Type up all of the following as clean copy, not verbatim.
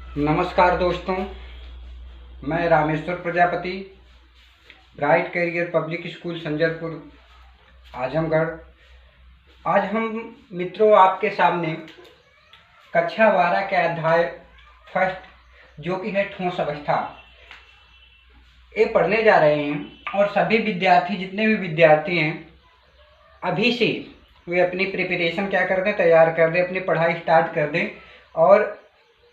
नमस्कार दोस्तों, मैं Rameshwar Prajapati, bright career public school Sanjalpur Azamgarh. आज हम मित्रों आपके सामने कक्षा 12 के अध्याय फर्स्ट जो कि है ठोस अवस्था ये पढ़ने जा रहे हैं। और सभी विद्यार्थी जितने भी विद्यार्थी हैं अभी से वे अपनी प्रिपरेशन क्या कर दें, तैयार कर दें, अपनी पढ़ाई स्टार्ट कर दें। और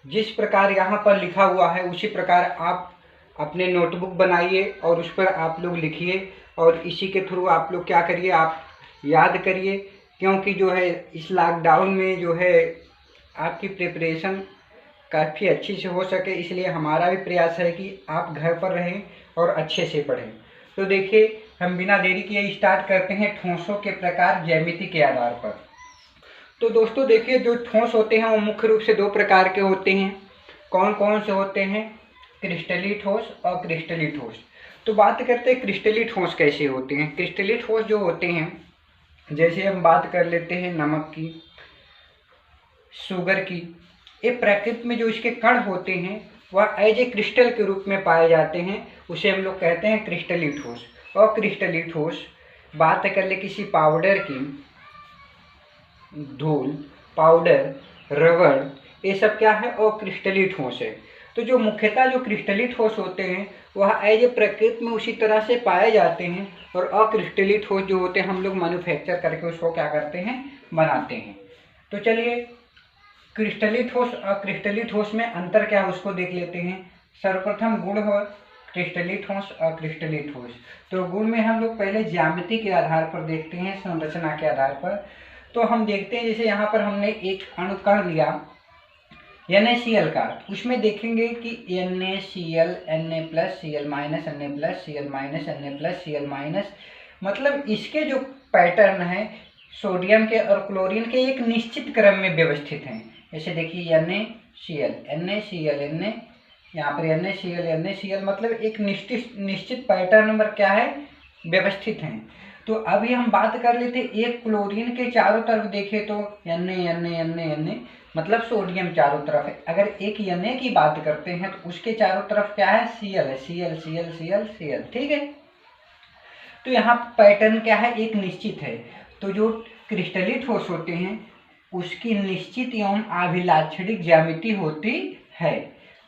जिस प्रकार यहाँ पर लिखा हुआ है उसी प्रकार आप अपने नोटबुक बनाइए और उस पर आप लोग लिखिए और इसी के थ्रू आप लोग क्या करिए, आप याद करिए। क्योंकि जो है इस लॉकडाउन में जो है आपकी प्रिपरेशन काफ़ी अच्छी से हो सके, इसलिए हमारा भी प्रयास है कि आप घर पर रहें और अच्छे से पढ़ें। तो देखिए, हम बिना देरी किए स्टार्ट करते हैं ठोसों के प्रकार ज्यामिति के आधार पर। तो दोस्तों देखिए, जो ठोस होते हैं वो मुख्य रूप से दो प्रकार के होते हैं। कौन कौन से होते हैं? क्रिस्टली ठोस और क्रिस्टली ठोस। तो बात करते हैं क्रिस्टली ठोस कैसे होते हैं। क्रिस्टली ठोस जो होते हैं, जैसे हम बात कर लेते हैं नमक की, शुगर की, ये प्रकृति में जो इसके कण होते हैं वह एज ए क्रिस्टल के रूप में पाए जाते हैं, उसे हम लोग कहते हैं क्रिस्टली ठोस। और क्रिस्टली ठोस बात कर ले किसी पाउडर की, धूल, पाउडर, रबड़, ये सब क्या है? और क्रिस्टली ठोस है। तो जो मुख्यतः जो क्रिस्टली ठोस होते हैं वह एज ए प्रकृति में उसी तरह से पाए जाते हैं। और अक्रिस्टली ठोस जो होते हैं हम लोग मैन्युफैक्चर करके उसको क्या करते हैं, बनाते हैं। तो चलिए, क्रिस्टली ठोस और क्रिस्टली ठोस में अंतर क्या है उसको देख लेते हैं। सर्वप्रथम गुण हो क्रिस्टली ठोस और क्रिस्टली ठोस। तो गुण में हम लोग पहले ज्यामिति के आधार पर देखते हैं, संरचना के आधार पर। तो हम देखते हैं, जैसे यहाँ पर हमने एक अणुकण लिया NaCl का, उसमें देखेंगे कि NaCl, Na+, Cl-, Na+, Cl-, Na+, Cl-, मतलब इसके जो पैटर्न है सोडियम के और क्लोरीन के एक निश्चित क्रम में व्यवस्थित हैं। जैसे देखिए NaCl, NaCl, Na, यहाँ पर NaCl मतलब एक निश्चित पैटर्न पर क्या है, व्यवस्थित हैं। तो अभी हम बात कर लेते एक क्लोरीन के चारों तरफ देखें तो Na मतलब सोडियम चारों तरफ है। अगर एक Na की बात करते हैं तो उसके चारों तरफ क्या है, Cl है, Cl, ठीक है। तो यहाँ पैटर्न क्या है, एक निश्चित है। तो जो क्रिस्टली ठोस होते हैं उसकी निश्चित एवं अभिलाक्षणिक ज्यामिति होती है।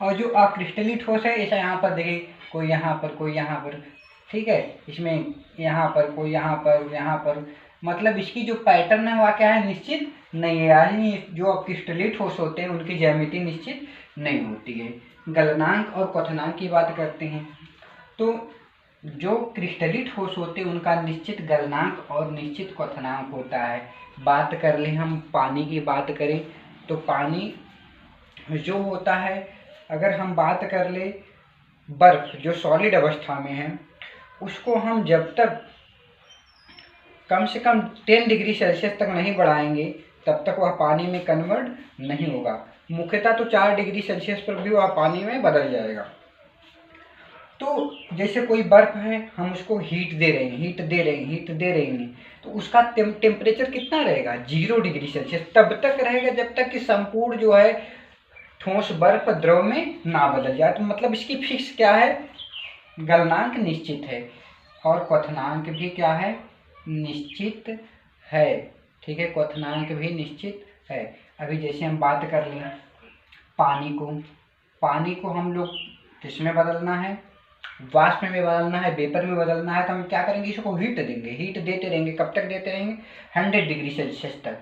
और जो अक्रिस्टली ठोस है, ऐसा यहाँ पर देखिए, कोई यहाँ पर, कोई यहाँ पर, ठीक है, इसमें यहाँ पर, कोई यहाँ पर, यहाँ पर, मतलब इसकी जो पैटर्न है वह क्या है, निश्चित नहीं है। यानी जो क्रिस्टली ठोस होते हैं उनकी ज्यामिति निश्चित नहीं होती है। गलनांक और क्वथनांक की बात करते हैं। तो जो क्रिस्टली ठोस होते हैं उनका निश्चित गलनांक और निश्चित क्वथनांक होता है। बात कर ले हम पानी की बात करें तो पानी जो होता है, अगर हम बात कर ले बर्फ जो सॉलिड अवस्था में है, उसको हम जब तक कम से कम 10 डिग्री सेल्सियस तक नहीं बढ़ाएंगे तब तक वह पानी में कन्वर्ट नहीं होगा। मुख्यतः तो 4 डिग्री सेल्सियस पर भी वह पानी में बदल जाएगा। तो जैसे कोई बर्फ है, हम उसको हीट दे रहे हैं, तो उसका टेम्परेचर कितना रहेगा, 0 डिग्री सेल्सियस तब तक रहेगा जब तक कि संपूर्ण जो है ठोस बर्फ द्रव में ना बदल जाए। तो मतलब इसकी फिक्स क्या है, गलनांक निश्चित है और क्वथनांक भी क्या है, निश्चित है, ठीक है, क्वथनांक भी निश्चित है। अभी जैसे हम बात कर लें पानी को हम लोग किसमें बदलना है, वाष्प में बदलना है, वेपर में बदलना है। तो हम क्या करेंगे, इसको हीट देंगे, हीट देते रहेंगे, कब तक देते रहेंगे, 100 डिग्री सेल्सियस तक।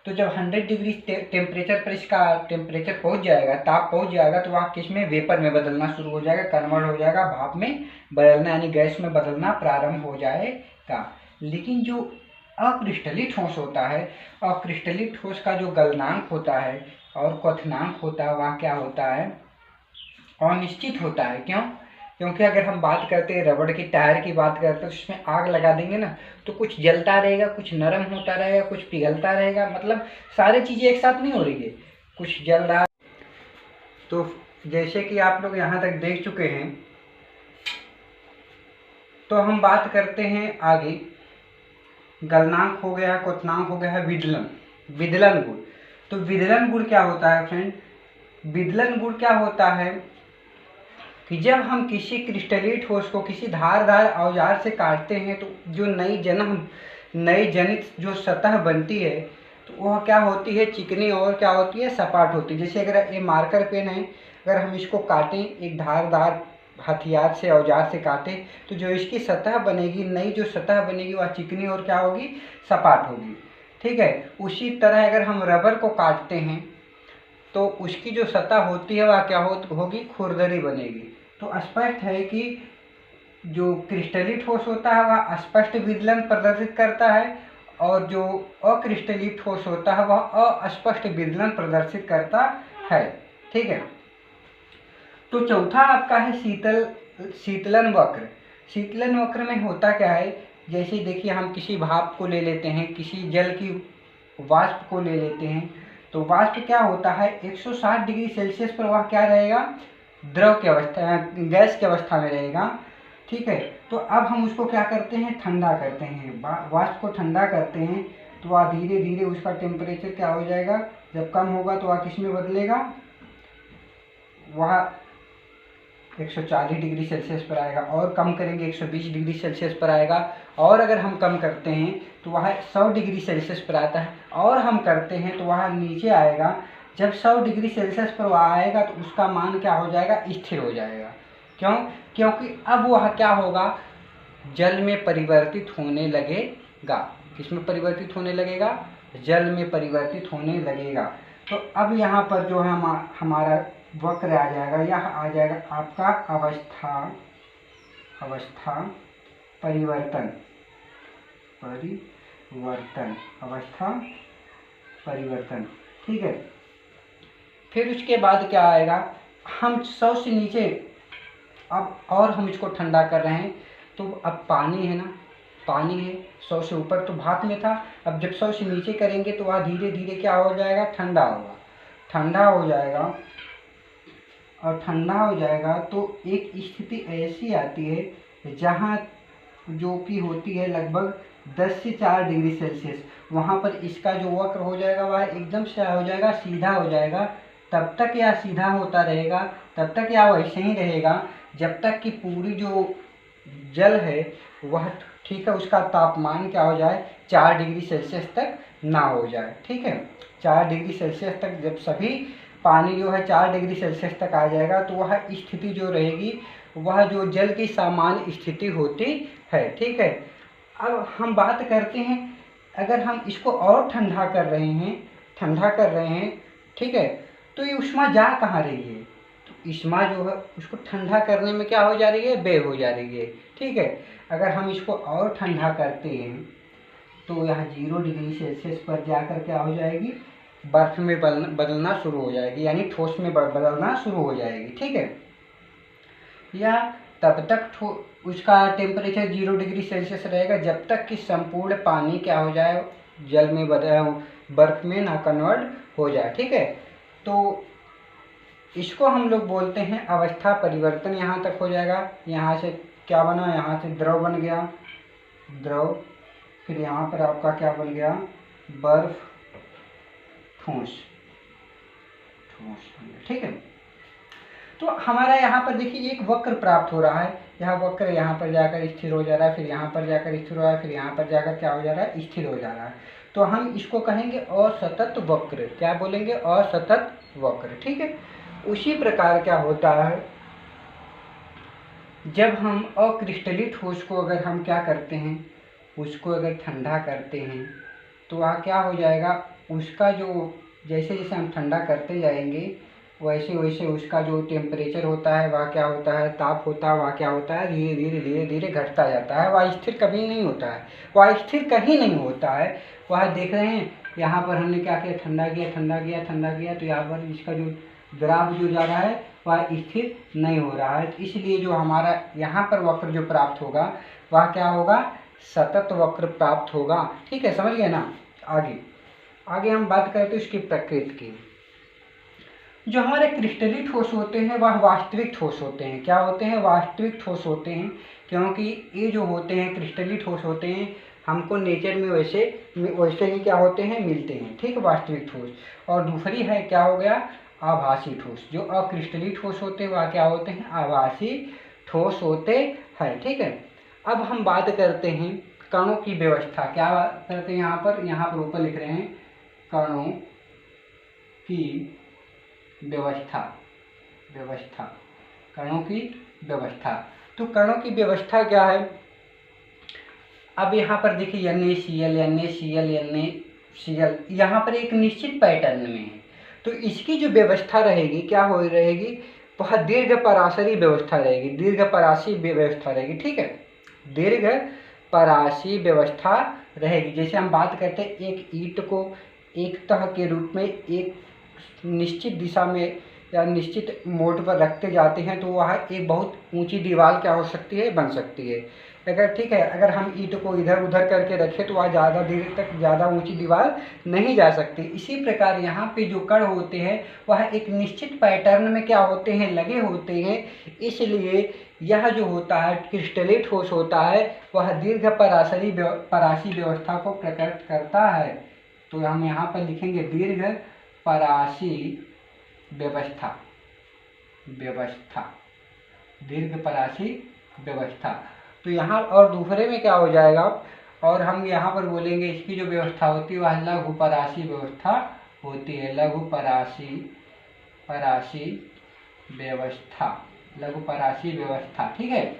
तो जब 100 डिग्री टेम्परेचर पर इसका टेम्परेचर पहुंच जाएगा, ताप पहुंच जाएगा, तो वहाँ किस में, वेपर में बदलना शुरू हो जाएगा, कन्वर्ट हो जाएगा, भाप में बदलना यानी गैस में बदलना प्रारंभ हो जाएगा। लेकिन जो अक्रिस्टली ठोस होता है, अक्रिस्टली ठोस का जो गलनांक होता है और क्वथनांक होता है वह क्या होता है, अनिश्चित होता है। क्यों? क्योंकि अगर हम बात करते हैं रबड़ की टायर की बात करते हैं, उसमें आग लगा देंगे ना, तो कुछ जलता रहेगा, कुछ नरम होता रहेगा, कुछ पिघलता रहेगा, मतलब सारी चीज़ें एक साथ नहीं हो रही है, कुछ जल रहा। तो जैसे कि आप लोग यहाँ तक देख चुके हैं, तो हम बात करते हैं आगे, गलनांक हो गया, क्वथनांक हो गया है, विदलन गुण। तो विदलन गुण क्या होता है फ्रेंड, विदलन गुण क्या होता है कि जब हम किसी क्रिस्टलीय ठोस को किसी धारदार औजार से काटते हैं तो जो नई जनित जो सतह बनती है तो वह क्या होती है, चिकनी और क्या होती है, सपाट होती है। जैसे अगर ये मार्कर पेन है, अगर हम इसको काटें एक धारदार हथियार से, औजार से काटें, तो जो इसकी सतह बनेगी, नई जो सतह बनेगी वह चिकनी और क्या होगी, सपाट होगी। ठीक है। उसी तरह अगर हम रबर को काटते हैं तो उसकी जो सतह होती है वह क्या होगी, खुरदरी बनेगी। तो स्पष्ट है कि जो क्रिस्टलीय ठोस होता है वह स्पष्ट विदलन प्रदर्शित करता है और जो अक्रिस्टलीय ठोस होता है वह अस्पष्ट विदलन प्रदर्शित करता है। ठीक है। तो चौथा आपका है शीतलन वक्र। शीतलन वक्र में होता क्या है, जैसे देखिए हम किसी भाप को ले लेते हैं, किसी जल की वाष्प को ले लेते हैं, तो वाष्प क्या होता है 160 डिग्री सेल्सियस पर वह क्या रहेगा, द्रव की अवस्था, गैस की अवस्था में रहेगा। ठीक है। तो अब हम उसको क्या करते हैं, ठंडा करते हैं, वाष्प को ठंडा करते हैं, तो वह धीरे धीरे उसका टेम्परेचर क्या हो जाएगा, जब कम होगा तो वह किस में बदलेगा, वह 140 डिग्री सेल्सियस पर आएगा, और कम करेंगे 120 डिग्री सेल्सियस पर आएगा, और अगर हम कम करते हैं तो वह 100 डिग्री सेल्सियस पर आता है, और हम करते हैं तो वह नीचे आएगा। जब 100 डिग्री सेल्सियस पर वह आएगा तो उसका मान क्या हो जाएगा, स्थिर हो जाएगा। क्यों? क्योंकि अब वह क्या होगा, जल में परिवर्तित होने लगेगा। किसमें परिवर्तित होने लगेगा, जल में परिवर्तित होने लगेगा। तो अब यहाँ पर जो है हमारा वक्र आ जाएगा, यह आ जाएगा आपका अवस्था परिवर्तन, अवस्था परिवर्तन। ठीक है। फिर उसके बाद क्या आएगा, हम 100 से नीचे, अब और हम इसको ठंडा कर रहे हैं, तो अब पानी है ना, पानी है, 100 से ऊपर तो भाप में था, अब जब 100 से नीचे करेंगे तो वह धीरे धीरे क्या हो जाएगा, ठंडा होगा, ठंडा हो जाएगा। और ठंडा हो जाएगा तो एक स्थिति ऐसी आती है जहाँ जो कि होती है लगभग 10 से 4 डिग्री सेल्सियस, वहाँ पर इसका जो वक्र हो जाएगा वह एकदम से हो जाएगा, सीधा हो जाएगा। तब तक यह सीधा होता रहेगा, तब तक यह वैसे ही रहेगा जब तक कि पूरी जो जल है वह, ठीक है, उसका तापमान क्या हो जाए, 4 डिग्री सेल्सियस तक ना हो जाए। ठीक है। 4 डिग्री सेल्सियस तक जब सभी पानी जो है 4 डिग्री सेल्सियस तक आ जाएगा तो वह स्थिति जो रहेगी वह जो जल की सामान्य स्थिति होती है। ठीक है। अब हम बात करते हैं, अगर हम इसको और ठंडा कर रहे हैं, ठीक है, तो ये ऊष्मा जा कहाँ रही है, तो ऊष्मा जो है उसको ठंडा करने में क्या हो जा रही है, व्यय हो जा रही है। ठीक है। अगर हम इसको और ठंडा करते हैं तो यह 0 डिग्री सेल्सियस पर जाकर क्या हो जाएगी, बर्फ में बदलना शुरू हो जाएगी, यानी ठोस में बदलना शुरू हो जाएगी। ठीक है। या तब तक उसका टेम्परेचर 0 डिग्री सेल्सियस रहेगा जब तक कि संपूर्ण पानी क्या हो जाए, जल में बर्फ में ना कन्वर्ट हो जाए। ठीक है। तो इसको हम लोग बोलते हैं अवस्था परिवर्तन। यहाँ तक हो जाएगा, यहाँ से क्या बना, यहाँ से द्रव बन गया, द्रव, फिर यहाँ पर आपका क्या बन गया, बर्फ, ठोस। ठीक है। तो हमारा यहाँ पर देखिए एक वक्र प्राप्त हो रहा है, यह वक्र यहाँ पर जाकर स्थिर हो जा रहा है, फिर यहाँ पर जाकर स्थिर हो रहा है, फिर यहाँ पर जाकर क्या हो जा रहा है, स्थिर हो जा रहा है। तो हम इसको कहेंगे असतत वक्र। क्या बोलेंगे, असतत वक्र। ठीक है। उसी प्रकार क्या होता है, जब हम अक्रिस्टलीय ठोस को अगर हम क्या करते हैं, उसको अगर ठंडा करते हैं तो वह क्या हो जाएगा, उसका जो जैसे जैसे हम ठंडा करते जाएंगे वैसे वैसे उसका जो टेम्परेचर होता है, वह क्या होता है, ताप होता है, वह क्या होता है, धीरे धीरे धीरे धीरे घटता जाता है। वह स्थिर कभी नहीं होता है, वह स्थिर कहीं नहीं होता है। वह देख रहे हैं यहाँ पर हमने क्या किया, ठंडा किया, ठंडा किया, ठंडा किया, तो यहाँ पर इसका जो ग्राफ जो जा रहा है वह स्थिर नहीं हो रहा है। तो इसलिए जो हमारा यहाँ पर वक्र जो प्राप्त होगा वह क्या होगा, सतत वक्र प्राप्त होगा। ठीक है, समझ गए ना। आगे हम बात करते हैं उसकी प्रकृति की। जो हमारे क्रिस्टलीय ठोस होते हैं वह वास्तविक ठोस होते हैं। क्या होते हैं, वास्तविक ठोस होते हैं, क्योंकि ये जो होते हैं क्रिस्टलीय ठोस होते हैं, हमको नेचर में वैसे ही क्या होते हैं, मिलते हैं। ठीक है, वास्तविक ठोस। और दूसरी है क्या हो गया, आभासी ठोस। जो अक्रिस्टलीय ठोस होते हैं वह क्या होते हैं? आभासी ठोस होते हैं। ठीक है, अब हम बात करते हैं कणों की व्यवस्था। क्या बात करते हैं यहाँ पर ऊपर लिख रहे हैं कणों की व्यवस्था। कणों की व्यवस्था। तो कणों की व्यवस्था क्या है? अब यहाँ पर देखिए NaCl यहाँ पर एक निश्चित पैटर्न में है। तो इसकी जो व्यवस्था रहेगी क्या हो रहेगी? वह दीर्घ पराशरी व्यवस्था रहेगी। दीर्घ परासी व्यवस्था रहेगी। ठीक है, दीर्घ परासी व्यवस्था रहेगी। जैसे हम बात करते हैं एक ईंट को एक तह के रूप में एक निश्चित दिशा में या निश्चित मोड पर रखते जाते हैं तो वह एक बहुत ऊंची दीवार क्या हो सकती है? बन सकती है। अगर ठीक है, अगर हम ईंट को इधर उधर करके रखें तो वह ज़्यादा देर तक ज़्यादा ऊंची दीवार नहीं जा सकती। इसी प्रकार यहाँ पे जो कण होते हैं वह एक निश्चित पैटर्न में क्या होते हैं? लगे होते हैं। इसलिए यह जो होता है क्रिस्टलीय ठोस होता है वह दीर्घ परासी व्यवस्था को प्रकट करता है। तो हम यहाँ पर लिखेंगे दीर्घ परासी व्यवस्था। दीर्घ परासी व्यवस्था। तो यहाँ और दूसरे में क्या हो जाएगा? और हम यहाँ पर बोलेंगे इसकी जो व्यवस्था होती है वह लघु परासी व्यवस्था होती है। लघु परासी व्यवस्था। ठीक है,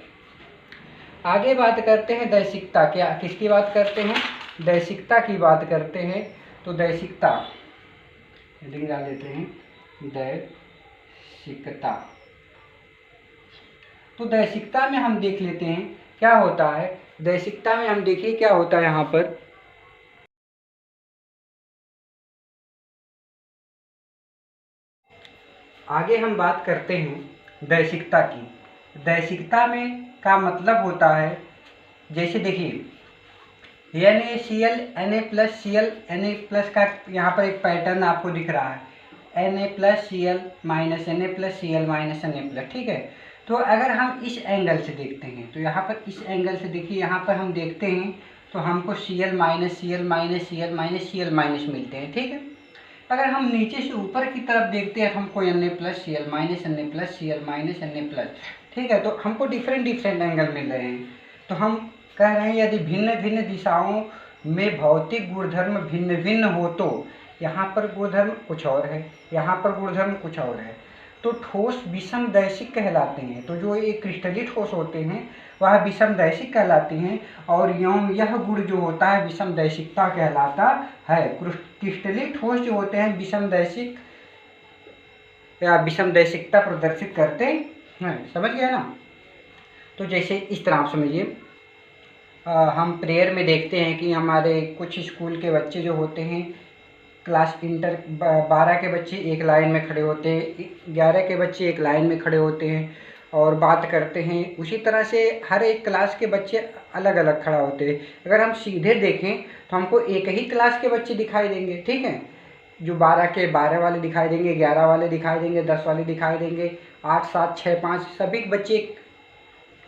आगे बात करते हैं दैशिकता। क्या किसकी बात करते हैं? दैशिकता की बात करते हैं। तो दैशिकता हेडिंग डाल देते हैं दैशिकता। तो दैशिकता में हम देख लेते हैं क्या होता है। दैशिकता में हम देखिए क्या होता है। यहाँ पर आगे हम बात करते हैं दैशिकता की। दैशिकता में का मतलब होता है, जैसे देखिए NaCl Na+Cl Na+ का यहाँ पर एक पैटर्न आपको दिख रहा है। Na+Cl Na+Cl Na+। ठीक है, तो अगर हम इस एंगल से देखते हैं तो यहाँ पर इस एंगल से देखिए, यहाँ पर हम देखते हैं तो हमको Cl - मिलते हैं। ठीक है, अगर हम नीचे से ऊपर की तरफ देखते हैं तो हमको Na+Cl Na+Cl Na+। ठीक है, तो हमको डिफरेंट एंगल मिल रहे हैं। तो हम कह रहे हैं यदि भिन्न भिन्न दिशाओं में भौतिक गुणधर्म भिन्न भिन्न हो तो यहाँ पर गुणधर्म कुछ और है, यहाँ पर गुणधर्म कुछ और है, तो ठोस विषमदैशिक कहलाते हैं। तो जो ये क्रिस्टलीय ठोस होते हैं वह विषमदैशिक कहलाते हैं और यह गुण जो होता है विषमदैशिकता कहलाता है। क्रिस्टलीय ठोस जो होते हैं विषमदैशिक या विषमदैशिकता प्रदर्शित करते हैं। समझ गए ना? तो जैसे इस तरह आप समझिए, हम प्रेयर में देखते हैं कि हमारे कुछ स्कूल के बच्चे जो होते हैं क्लास इंटर 12 के बच्चे एक लाइन में खड़े होते हैं, 11 के बच्चे एक लाइन में खड़े होते हैं और बात करते हैं। उसी तरह से हर एक क्लास के बच्चे अलग अलग खड़ा होते हैं। अगर हम सीधे देखें तो हमको एक ही क्लास के बच्चे दिखाई देंगे। ठीक है, जो 12 के 12 वाले दिखाई देंगे, 11 वाले दिखाई देंगे, 10 वाले दिखाई देंगे, 8 7 6 5 सभी बच्चे एक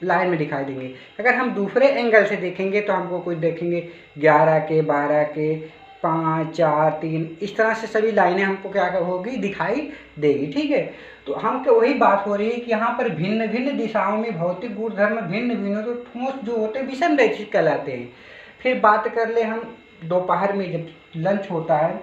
लाइन में दिखाई देंगे। अगर हम दूसरे एंगल से देखेंगे तो हमको कुछ देखेंगे 11 के 12 के 5 4 3 इस तरह से सभी लाइनें हमको क्या होगी? दिखाई देगी। ठीक है, तो हमको वही बात हो रही है कि यहाँ पर भिन्न भिन्न दिशाओं में भौतिक गुणधर्म भिन्न भिन्न तो ठोस जो होते हैं विषमदैशिक कहलाते हैं। फिर बात कर ले हम दोपहर में जब लंच होता है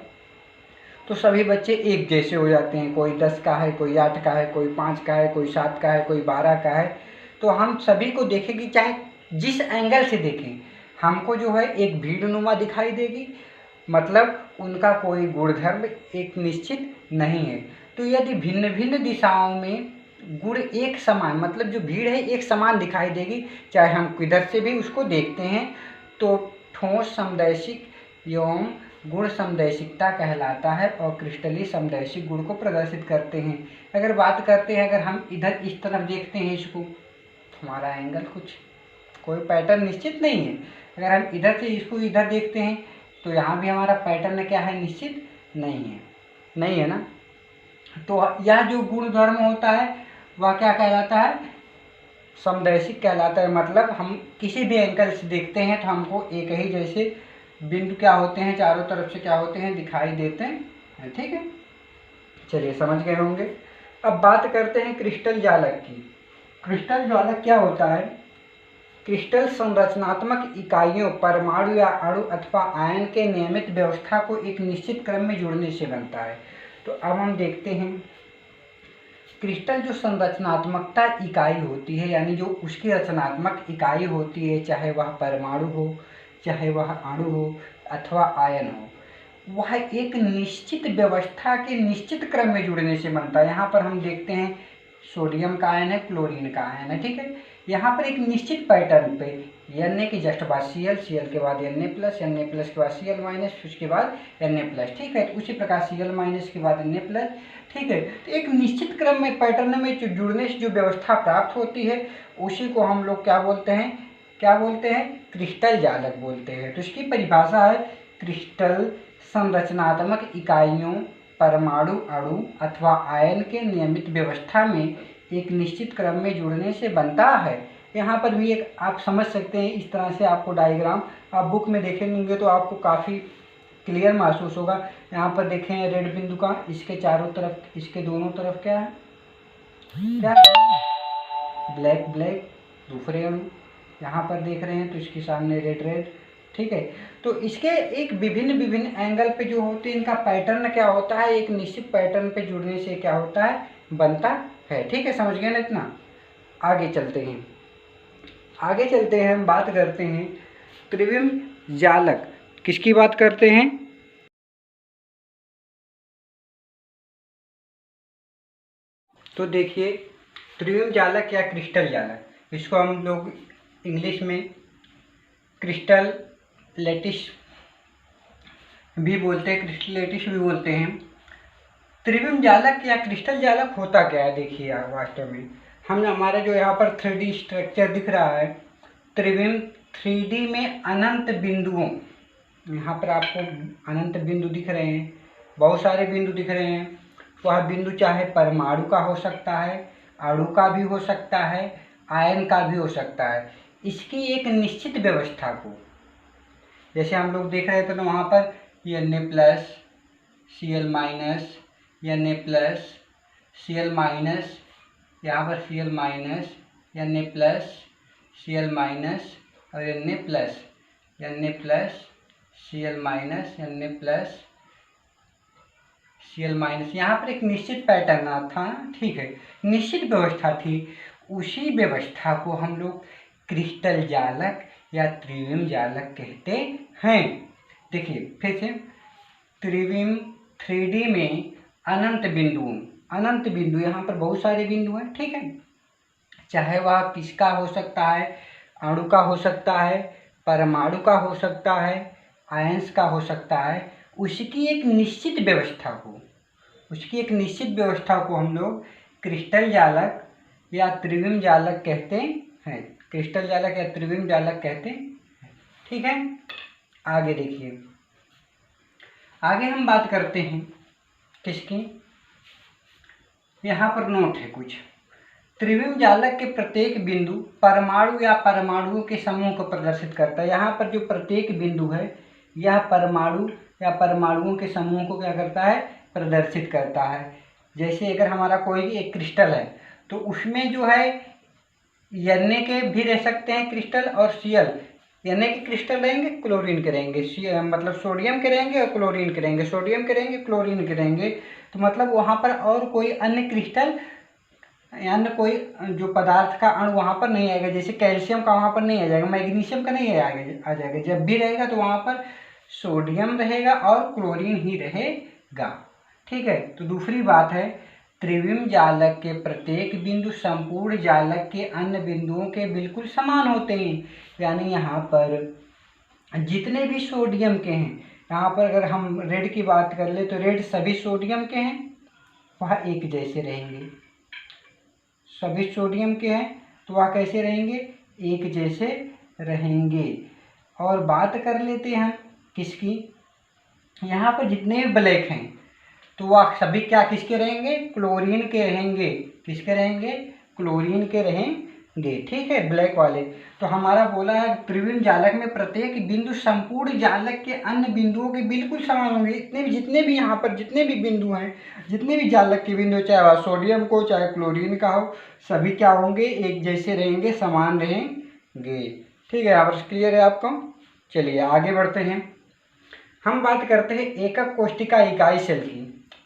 तो सभी बच्चे एक जैसे हो जाते हैं। कोई 10 का है, कोई 8 का है, कोई 5 का है, कोई 7 का है, कोई 12 का है। तो हम सभी को देखेंगे चाहे जिस एंगल से देखें हमको जो है एक भीड़नुमा दिखाई देगी, मतलब उनका कोई गुणधर्म एक निश्चित नहीं है। तो यदि भिन्न भिन्न दिशाओं में गुण एक समान, मतलब जो भीड़ है एक समान दिखाई देगी, चाहे हम किधर से भी उसको देखते हैं, तो ठोस समदैशिक एवं गुण समदैशिकता कहलाता है और क्रिस्टलीय समदैशिक गुण को प्रदर्शित करते हैं। अगर बात करते हैं, अगर हम इधर इस तरफ देखते हैं इसको, हमारा एंगल कोई पैटर्न निश्चित नहीं है। अगर हम इधर से इसको इधर देखते हैं तो यहाँ भी हमारा पैटर्न क्या है? निश्चित नहीं है ना। तो यह जो गुण धर्म होता है वह क्या कहलाता है? समदैशिक कहलाता है। मतलब हम किसी भी एंगल से देखते हैं तो हमको एक ही जैसे बिंदु क्या होते हैं, चारों तरफ से क्या होते हैं? दिखाई देते हैं। ठीक है, चलिए समझ गए होंगे। अब बात करते हैं क्रिस्टल जालक की। क्रिस्टल जालक क्या होता है? क्रिस्टल संरचनात्मक इकाइयों, परमाणु या अणु अथवा आयन के नियमित व्यवस्था को एक निश्चित क्रम में जुड़ने से बनता है। तो अब हम देखते हैं क्रिस्टल जो संरचनात्मकता इकाई होती है, यानी जो उसकी रचनात्मक इकाई होती है, चाहे वह परमाणु हो, चाहे वह अणु हो अथवा आयन हो, वह एक निश्चित व्यवस्था के निश्चित क्रम में जुड़ने से बनता है। यहाँ पर हम देखते हैं सोडियम का आयन है, क्लोरीन का आयन है, ठीक है। यहाँ पर एक निश्चित पैटर्न पे Na की जस्ट बाद Cl, Cl के बाद Na प्लस, Na प्लस के बाद Cl माइनस, उसके बाद Na प्लस, ठीक है। तो उसी प्रकार Cl माइनस के बाद Na प्लस, ठीक है। तो एक निश्चित क्रम में पैटर्न में जो जुड़ने से जो व्यवस्था प्राप्त होती है उसी को हम लोग क्या बोलते हैं? क्या बोलते हैं? क्रिस्टल जालक बोलते हैं। तो इसकी परिभाषा है क्रिस्टल संरचनात्मक इकाइयों, परमाणु, अणु अथवा आयन के नियमित व्यवस्था में एक निश्चित क्रम में जुड़ने से बनता है। यहाँ पर भी एक आप समझ सकते हैं, इस तरह से आपको डायग्राम आप बुक में देखेंगे तो आपको काफ़ी क्लियर महसूस होगा। यहाँ पर देखें रेड बिंदु का, इसके चारों तरफ, इसके दोनों तरफ क्या है? क्या ब्लैक ब्लैक दूसरे अणु यहाँ पर देख रहे हैं, तो इसके सामने रेड रेड, ठीक है। तो इसके एक विभिन्न विभिन्न एंगल पे जो होते हैं, इनका पैटर्न क्या होता है? एक निश्चित पैटर्न पे जुड़ने से क्या होता है? बनता है, ठीक है। समझ गए ना इतना? आगे चलते हैं, हम बात करते हैं त्रिविम जालक। किसकी बात करते हैं? तो देखिए त्रिविम जालक या क्रिस्टल जालक, इसको हम लोग इंग्लिश में क्रिस्टल लैटिस भी बोलते हैं, क्रिस्टल लैटिस भी बोलते हैं। त्रिविम जालक या क्रिस्टल जालक होता क्या है? देखिए वास्तव में हम हमारा जो यहाँ पर 3D स्ट्रक्चर दिख रहा है, त्रिविम 3D में अनंत बिंदुओं, यहाँ पर आपको अनंत बिंदु दिख रहे हैं, बहुत सारे बिंदु दिख रहे हैं। वह बिंदु चाहे परमाणु का हो सकता है, अणु का भी हो सकता है, आयन का भी हो सकता है। इसकी एक निश्चित व्यवस्था को, जैसे हम लोग देख रहे थे, तो वहाँ पर Na plus, Cl minus, Na plus, Cl minus, यहाँ पर Cl minus, Na plus, Cl minus और Na plus, Na plus, Cl minus, Na plus, Cl minus, यहाँ पर एक निश्चित पैटर्न था, ठीक है, निश्चित व्यवस्था थी। उसी व्यवस्था को हम लोग क्रिस्टल जालक या त्रिविम जालक कहते हैं। देखिए फिर से, त्रिविम 3D में अनंत बिंदु, यहाँ पर बहुत सारे बिंदु हैं, ठीक है। चाहे वह किसका हो सकता है? अणु का हो सकता है, परमाणु का हो सकता है, आयंस का हो सकता है। उसकी एक निश्चित व्यवस्था को हम लोग क्रिस्टल जालक या त्रिविम जालक कहते हैं। क्रिस्टल जालक या त्रिविम जालक कहते हैं, ठीक है। आगे देखिए, आगे हम बात करते हैं किसकी? यहाँ पर नोट है कुछ। त्रिविम जालक के प्रत्येक बिंदु परमाणु या परमाणुओं के समूह को प्रदर्शित करता है। यहाँ पर जो प्रत्येक बिंदु है, यह परमाणु या परमाणुओं के समूह को क्या करता है? प्रदर्शित करता है। जैसे अगर हमारा कोई एक क्रिस्टल है, तो उसमें जो है Na के भी रह सकते हैं क्रिस्टल, और Cl, Na के क्रिस्टल रहेंगे, क्लोरीन के रहेंगे, मतलब सोडियम के रहेंगे और क्लोरीन के रहेंगे, सोडियम के रहेंगे, क्लोरीन के रहेंगे। तो मतलब वहाँ पर और कोई अन्य क्रिस्टल, अन्य कोई जो पदार्थ का अणु वहाँ पर नहीं आएगा। जैसे कैल्शियम का वहाँ पर नहीं आ जाएगा, मैग्नीशियम का नहीं आ जाएगा। जब भी रहेगा तो वहाँ पर सोडियम रहेगा और क्लोरीन ही रहेगा, ठीक है। तो दूसरी बात है, त्रिविम जालक के प्रत्येक बिंदु संपूर्ण जालक के अन्य बिंदुओं के बिल्कुल समान होते हैं। यानी यहाँ पर जितने भी सोडियम के हैं, यहाँ पर अगर हम रेड की बात कर ले तो रेड सभी सोडियम के हैं, वह एक जैसे रहेंगे। सभी सोडियम के हैं तो वह कैसे रहेंगे? एक जैसे रहेंगे। और बात कर लेते हैं किसकी? यहाँ पर जितने भी ब्लैक हैं तो वह सभी क्या किसके रहेंगे? क्लोरीन के रहेंगे। किसके रहेंगे? क्लोरीन के रहेंगे। ठीक है, ब्लैक वाले। तो हमारा बोला है त्रिविम जालक में प्रत्येक बिंदु संपूर्ण जालक के अन्य बिंदुओं के बिल्कुल समान होंगे। इतने भी जितने भी यहाँ पर जितने भी बिंदु हैं, जितने भी जालक के बिंदु, चाहे वह सोडियम को चाहे क्लोरीन का हो, सभी क्या होंगे, एक जैसे रहेंगे, समान रहेंगे। ठीक है, यहाँ पर क्लियर है आपको। चलिए आगे बढ़ते हैं। हम बात करते हैं एकक कोष्ठिका इकाई सेल की।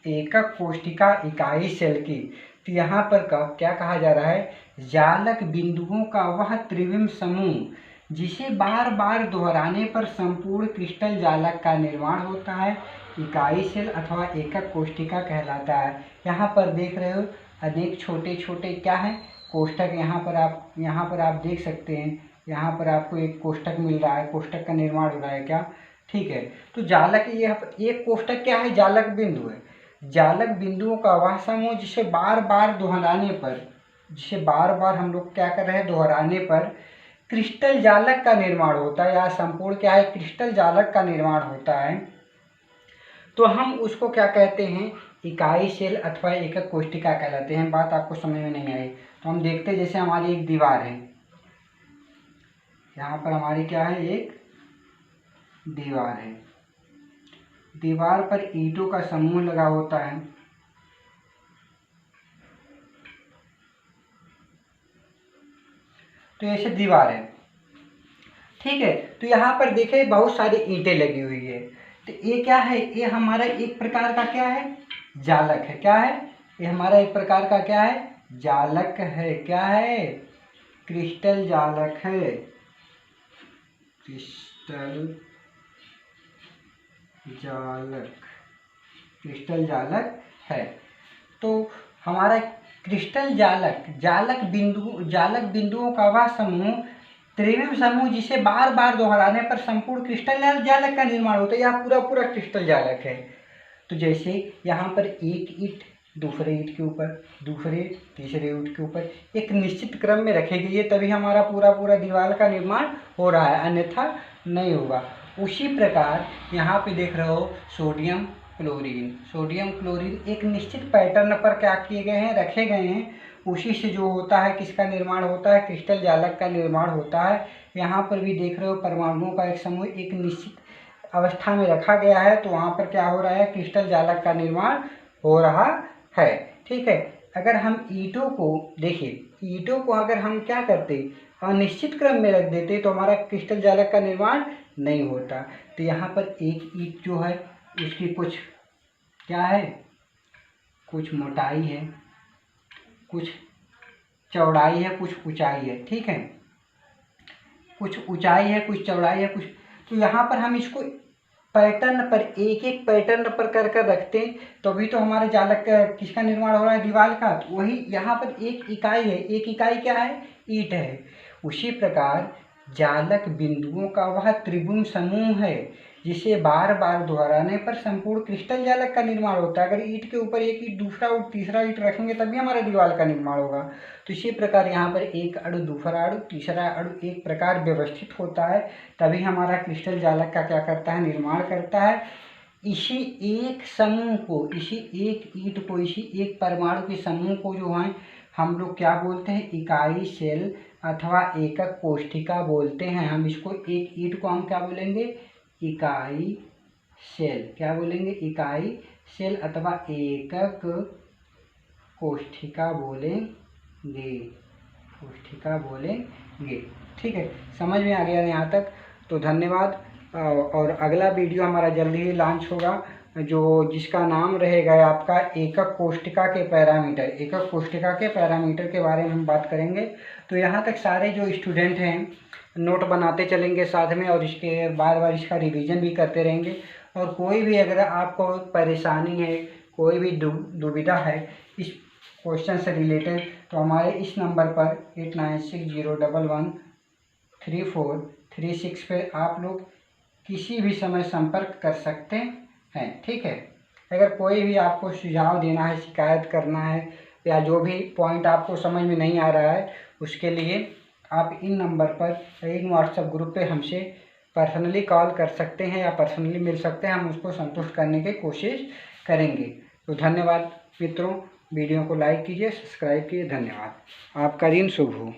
एकक कोष्ठिका इकाई सेल की, तो यहाँ पर क्या कहा जा रहा है, जालक बिंदुओं का वह त्रिविम समूह जिसे बार बार दोहराने पर संपूर्ण क्रिस्टल जालक का निर्माण होता है, इकाई सेल अथवा एकक कोष्ठिका कहलाता है। यहाँ पर देख रहे हो अनेक छोटे छोटे क्या है कोष्ठक, यहाँ पर आप देख सकते हैं। यहाँ पर आपको एक कोष्ठक मिल रहा है, कोष्ठक का निर्माण हो रहा है क्या। ठीक है, तो जालक ये एक कोष्ठक क्या है, जालक बिंदु है। जालक बिंदुओं का वह समूह जिसे बार बार दोहराने पर, जिसे बार बार हम लोग क्या कर रहे हैं, दोहराने पर क्रिस्टल जालक का निर्माण होता है, या संपूर्ण क्या है, क्रिस्टल जालक का निर्माण होता है। तो हम उसको क्या कहते हैं, इकाई सेल अथवा एकक कोष्ठिका कहलाते हैं। बात आपको समझ में नहीं आई तो हम देखते हैं। जैसे हमारी एक दीवार है, यहाँ पर हमारी क्या है, एक दीवार है। दीवार पर ईंटों का समूह लगा होता है। तो ऐसे दीवार है, ठीक है। तो यहाँ पर देखें बहुत सारी ईंटें लगी हुई है। तो ये क्या है, ये हमारा एक प्रकार का क्या है, जालक है। क्या है ये, हमारा एक प्रकार का क्या है, जालक है। क्या है, क्रिस्टल जालक है, क्रिस्टल जालक, क्रिस्टल जालक है। तो हमारा क्रिस्टल जालक, जालक बिंदुओं का वह समूह, त्रिविम समूह जिसे बार बार दोहराने पर संपूर्ण क्रिस्टल जालक का निर्माण होता है। यह पूरा पूरा क्रिस्टल जालक है। तो जैसे यहाँ पर एक ईंट दूसरे ईंट के ऊपर, दूसरे तीसरे ईंट के ऊपर एक निश्चित क्रम में रखेगी, ये तभी हमारा पूरा पूरा दीवार का निर्माण हो रहा है, अन्यथा नहीं होगा। उसी प्रकार यहाँ पे देख रहे हो सोडियम क्लोरीन एक निश्चित पैटर्न पर क्या किए गए हैं, रखे गए हैं। उसी से जो होता है किसका निर्माण होता है, क्रिस्टल जालक का निर्माण होता है। यहाँ पर भी देख रहे हो परमाणुओं का एक समूह एक निश्चित अवस्था में रखा गया है, तो वहाँ पर क्या हो रहा है, क्रिस्टल जालक का निर्माण हो रहा है। ठीक है, अगर हम ईंटों को देखिए, ईंटों को अगर हम क्या करते, अनिश्चित क्रम में रख देते तो हमारा क्रिस्टल जालक का निर्माण नहीं होता। तो यहाँ पर एक ईंट जो है उसकी कुछ क्या है, कुछ मोटाई है, कुछ चौड़ाई है, कुछ ऊंचाई है। ठीक है, कुछ ऊंचाई है, कुछ चौड़ाई है, कुछ। तो यहाँ पर हम इसको पैटर्न पर, एक एक पैटर्न पर कर कर रखते हैं, तभी तो हमारे जालक का किसका निर्माण हो रहा है, दीवार का। तो वही यहाँ पर एक इकाई है, एक इकाई क्या है, ईंट है। उसी प्रकार जालक बिंदुओं का वह त्रिभुज समूह है जिसे बार बार दोहराने पर संपूर्ण क्रिस्टल जालक का निर्माण होता है। अगर ईंट के ऊपर एक ईंट, दूसरा ईंट, तीसरा ईंट रखेंगे तभी हमारा दीवार का निर्माण होगा। तो इसी प्रकार यहाँ पर एक अणु, दूसरा अणु, तीसरा अणु एक प्रकार व्यवस्थित होता है, तभी हमारा क्रिस्टल जालक का क्या करता है, निर्माण करता है। इसी एक समूह को, इसी एक ईंट को, इसी एक परमाणु के समूह को जो है हम लोग क्या बोलते हैं, इकाई सेल अथवा एकक कोष्ठिका बोलते हैं। हम इसको, एक ईंट को हम क्या बोलेंगे, इकाई सेल। क्या बोलेंगे, इकाई सेल अथवा एकक कोष्ठिका बोलेंगे, कोष्ठिका बोलेंगे। ठीक है, समझ में आ गया यहाँ तक, तो धन्यवाद। और अगला वीडियो हमारा जल्दी ही लॉन्च होगा, जो जिसका नाम रहेगा आपका एकक कोष्ठिका के पैरामीटर। एकक कोष्ठिका के पैरामीटर के बारे में हम बात करेंगे। तो यहाँ तक सारे जो स्टूडेंट हैं नोट बनाते चलेंगे साथ में, और इसके बार बार इसका रिवीजन भी करते रहेंगे। और कोई भी अगर आपको परेशानी है, कोई भी दुविधा है इस क्वेश्चन से रिलेटेड, तो हमारे इस नंबर पर 8960113436 पे आप लोग किसी भी समय संपर्क कर सकते हैं। ठीक है, अगर कोई भी आपको सुझाव देना है, शिकायत करना है, या जो भी पॉइंट आपको समझ में नहीं आ रहा है, उसके लिए आप इन नंबर पर, इन व्हाट्सएप ग्रुप पे हमसे पर्सनली कॉल कर सकते हैं या पर्सनली मिल सकते हैं। हम उसको संतुष्ट करने की कोशिश करेंगे। तो धन्यवाद मित्रों, वीडियो को लाइक कीजिए, सब्सक्राइब कीजिए। धन्यवाद, आपका दिन शुभ हो।